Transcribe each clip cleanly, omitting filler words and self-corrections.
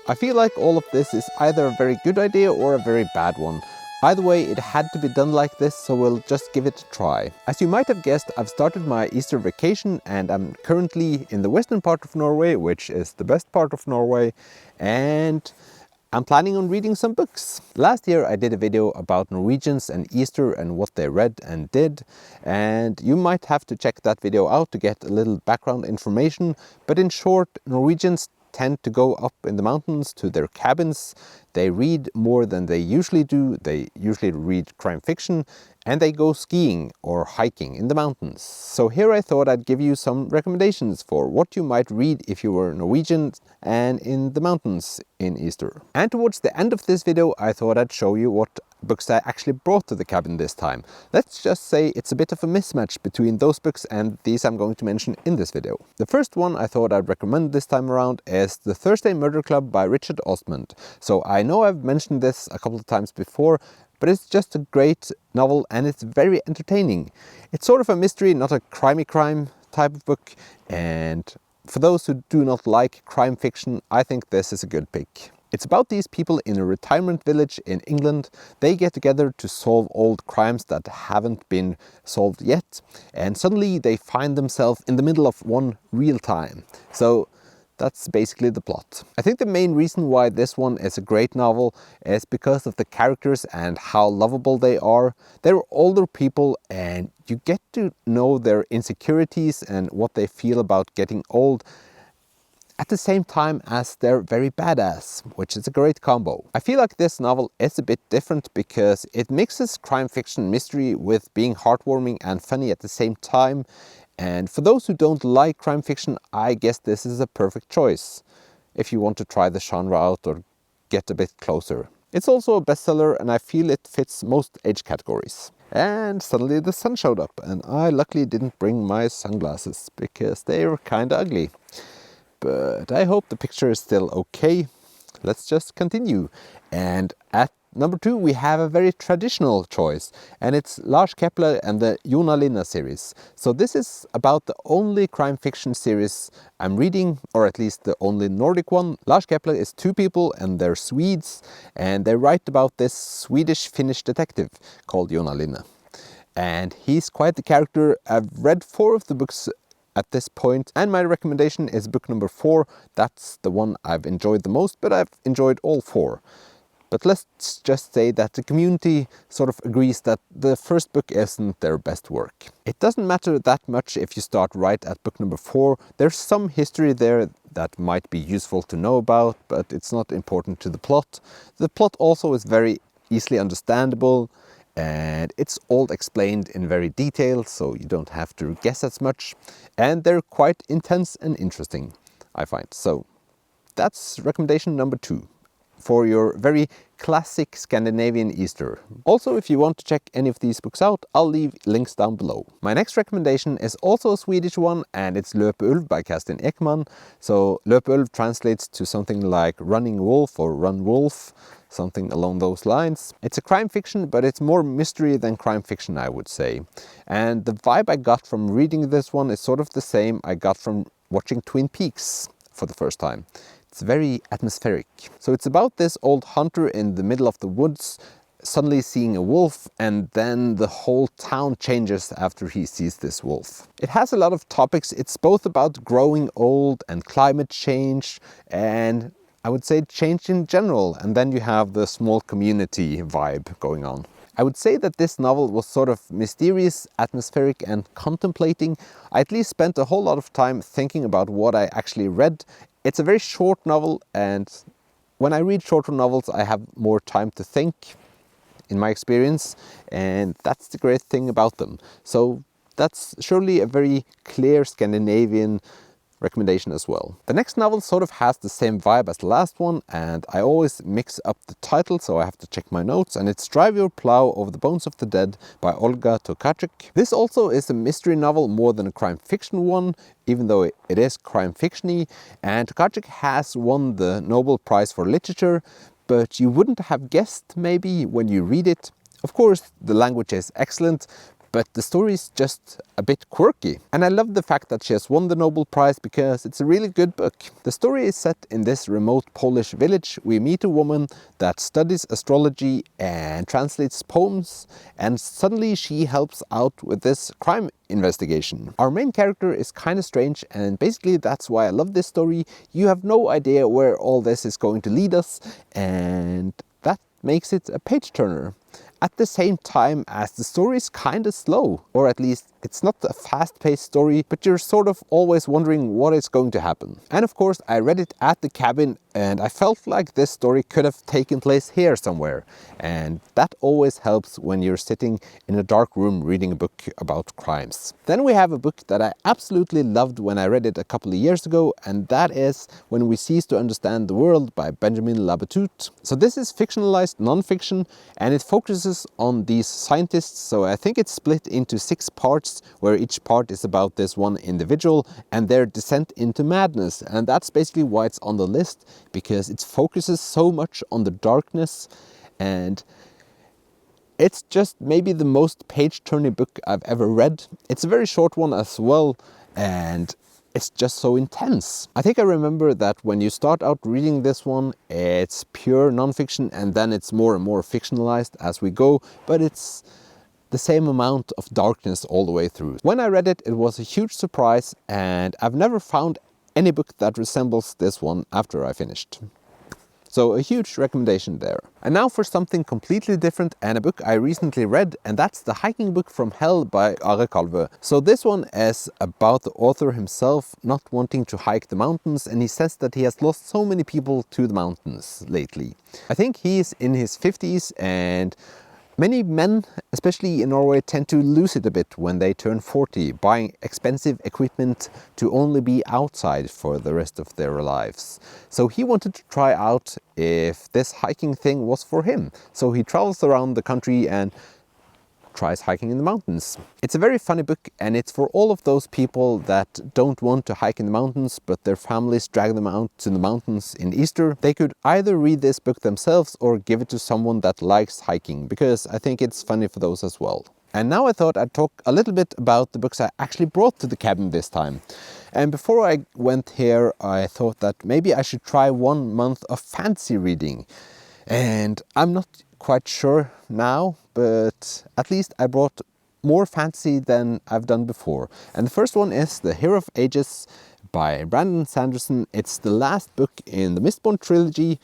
I feel like all of this is either a very good idea or a very bad one. Either way, it had to be done like this, so we'll just give it a try. As you might have guessed, I've started my Easter vacation and I'm currently in the western part of Norway, which is the best part of Norway, and I'm planning on reading some books. Last year I did a video about Norwegians and Easter and what they read and did, and you might have to check that video out to get a little background information, but in short, Norwegians tend to go up in the mountains to their cabins. They read more than they usually do. They usually read crime fiction, and they go skiing or hiking in the mountains. So here I thought I'd give you some recommendations for what you might read if you were Norwegian and in the mountains in Easter. And towards the end of this video I thought I'd show you what books I actually brought to the cabin this time. Let's just say it's a bit of a mismatch between those books and these I'm going to mention in this video. The first one I thought I'd recommend this time around is The Thursday Murder Club by Richard Osman. So I know I've mentioned this a couple of times before, but it's just a great novel and it's very entertaining. It's sort of a mystery, not a crimey crime type of book, and for those who do not like crime fiction, I think this is a good pick. It's about these people in a retirement village in England. They get together to solve old crimes that haven't been solved yet, and suddenly they find themselves in the middle of one real time. So that's basically the plot. I think the main reason why this one is a great novel is because of the characters and how lovable they are. They're older people and you get to know their insecurities and what they feel about getting old, at the same time as they're very badass, which is a great combo. I feel like this novel is a bit different because it mixes crime fiction mystery with being heartwarming and funny at the same time. And for those who don't like crime fiction, I guess this is a perfect choice if you want to try the genre out or get a bit closer. It's also a bestseller and I feel it fits most age categories. And suddenly the sun showed up and I luckily didn't bring my sunglasses because they were kinda ugly. But I hope the picture is still okay. Let's just continue. And at number 2 we have a very traditional choice, and it's Lars Kepler and the Jonalinna series. So this is about the only crime fiction series I'm reading, or at least the only Nordic one. Lars Kepler is 2 people and they're Swedes, and they write about this Swedish-Finnish detective called Jonalinna. And he's quite the character. I've read 4 of the books at this point, and my recommendation is book number 4. That's the one I've enjoyed the most, but I've enjoyed all 4. But let's just say that the community sort of agrees that the first book isn't their best work. It doesn't matter that much if you start right at book number 4. There's some history there that might be useful to know about, but it's not important to the plot. The plot also is very easily understandable, and it's all explained in very detail, so you don't have to guess as much. And they're quite intense and interesting, I find. So that's recommendation number 2. For your very classic Scandinavian Easter. Also, if you want to check any of these books out, I'll leave links down below. My next recommendation is also a Swedish one, and it's Löpe Ulv by Kerstin Ekman. So Löpe Ulv translates to something like Running Wolf or Run Wolf, something along those lines. It's a crime fiction, but it's more mystery than crime fiction, I would say. And the vibe I got from reading this one is sort of the same I got from watching Twin Peaks for the first time. It's very atmospheric. So it's about this old hunter in the middle of the woods suddenly seeing a wolf, and then the whole town changes after he sees this wolf. It has a lot of topics. It's both about growing old and climate change, and I would say change in general. And then you have the small community vibe going on. I would say that this novel was sort of mysterious, atmospheric and contemplating. I at least spent a whole lot of time thinking about what I actually read. It's a very short novel, and when I read shorter novels I have more time to think, in my experience, and that's the great thing about them. So that's surely a very clear Scandinavian recommendation as well. The next novel sort of has the same vibe as the last one, and I always mix up the title, so I have to check my notes, and it's Drive Your Plow Over the Bones of the Dead by Olga Tokarczuk. This also is a mystery novel more than a crime fiction one, even though it is crime fiction-y, and Tokarczuk has won the Nobel Prize for Literature, but you wouldn't have guessed maybe when you read it. Of course, the language is excellent, but the story is just a bit quirky. And I love the fact that she has won the Nobel Prize because it's a really good book. The story is set in this remote Polish village. We meet a woman that studies astrology and translates poems, and suddenly she helps out with this crime investigation. Our main character is kind of strange, and basically that's why I love this story. You have no idea where all this is going to lead us, and that makes it a page turner. At the same time as the story is kind of slow, or at least it's not a fast-paced story, but you're sort of always wondering what is going to happen. And of course I read it at the cabin, and I felt like this story could have taken place here somewhere, and that always helps when you're sitting in a dark room reading a book about crimes. Then we have a book that I absolutely loved when I read it a couple of years ago, and that is When We Cease to Understand the World by Benjamin Labatut. So this is fictionalized non-fiction, and it focuses on these scientists. So I think it's split into 6 parts, where each part is about this one individual and their descent into madness. And that's basically why it's on the list, because it focuses so much on the darkness, and it's just maybe the most page-turning book I've ever read. It's a very short one as well, and it's just so intense. I think I remember that when you start out reading this one, it's pure non-fiction, and then it's more and more fictionalized as we go, but it's the same amount of darkness all the way through. When I read it, it was a huge surprise, and I've never found any book that resembles this one after I finished. So a huge recommendation there. And now for something completely different, and a book I recently read, and that's The Hiking Book from Hell by Are Kalvø. So this one is about the author himself not wanting to hike the mountains, and he says that he has lost so many people to the mountains lately. I think he is in his 50s, and many men, especially in Norway, tend to lose it a bit when they turn 40, buying expensive equipment to only be outside for the rest of their lives. So he wanted to try out if this hiking thing was for him. So he travels around the country and tries hiking in the mountains. It's a very funny book, and it's for all of those people that don't want to hike in the mountains, but their families drag them out to the mountains in Easter. They could either read this book themselves or give it to someone that likes hiking, because I think it's funny for those as well. And now I thought I'd talk a little bit about the books I actually brought to the cabin this time. And before I went here, I thought that maybe I should try 1 month of fantasy reading. And I'm not quite sure now, but at least I brought more fantasy than I've done before. And the first one is The Hero of Ages by Brandon Sanderson. It's the last book in the Mistborn trilogy,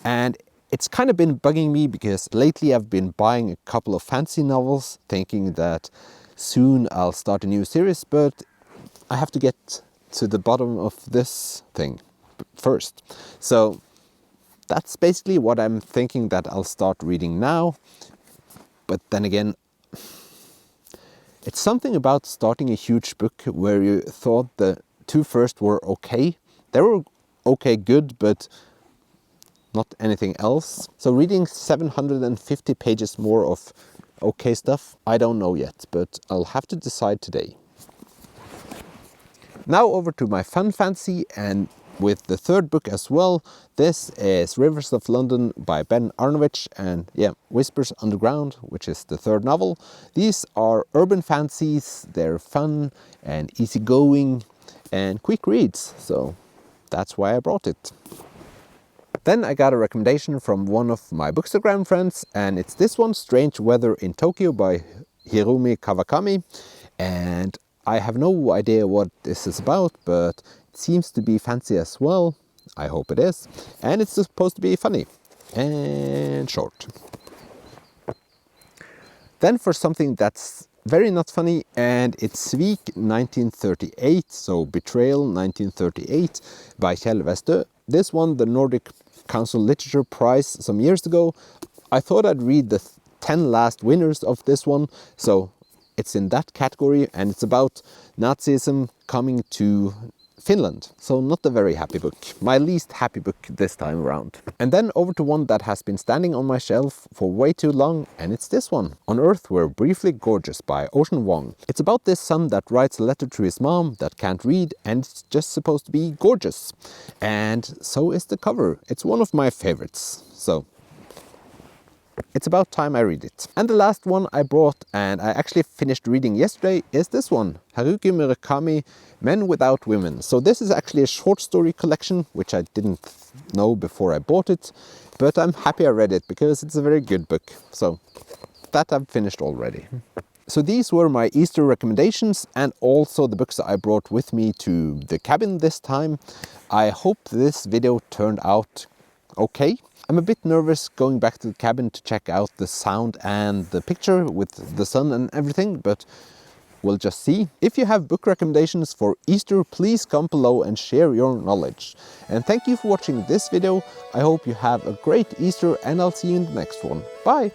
and it's kind of been bugging me because lately I've been buying a couple of fantasy novels thinking that soon I'll start a new series, but I have to get to the bottom of this thing first. So that's basically what I'm thinking that I'll start reading now. But then again, it's something about starting a huge book where you thought the 2 first were okay. They were okay good, but not anything else. So reading 750 pages more of okay stuff, I don't know yet, but I'll have to decide today. Now over to my fun fantasy, and with the 3rd book as well. This is Rivers of London by Ben Arnovich, and Whispers Underground, which is the 3rd novel. These are urban fantasies. They're fun and easygoing and quick reads, so that's why I brought it. Then I got a recommendation from one of my Bookstagram friends, and it's this one, Strange Weather in Tokyo by Hirumi Kawakami. And I have no idea what this is about, but it seems to be fancy as well. I hope it is. And it's supposed to be funny and short. Then for something that's very not funny, and it's Svik 1938, so Betrayal 1938 by Kjell Westö. This won the Nordic Council Literature Prize some years ago. I thought I'd read the 10 last winners of this one, so it's in that category, and it's about Nazism coming to Finland. So not a very happy book. My least happy book this time around. And then over to one that has been standing on my shelf for way too long, and it's this one, On Earth We're Briefly Gorgeous by Ocean Wong. It's about this son that writes a letter to his mom that can't read, and it's just supposed to be gorgeous. And so is the cover. It's one of my favorites. So It's about time I read it. And the last one I brought, and I actually finished reading yesterday, is this one, Haruki Murakami, Men Without Women. So this is actually a short story collection, which I didn't know before I bought it, but I'm happy I read it because it's a very good book. So that I've finished already. So these were my Easter recommendations and also the books that I brought with me to the cabin this time. I hope this video turned out okay. I'm a bit nervous going back to the cabin to check out the sound and the picture with the sun and everything, but we'll just see. If you have book recommendations for Easter, please comment below and share your knowledge. And thank you for watching this video. I hope you have a great Easter and I'll see you in the next one. Bye!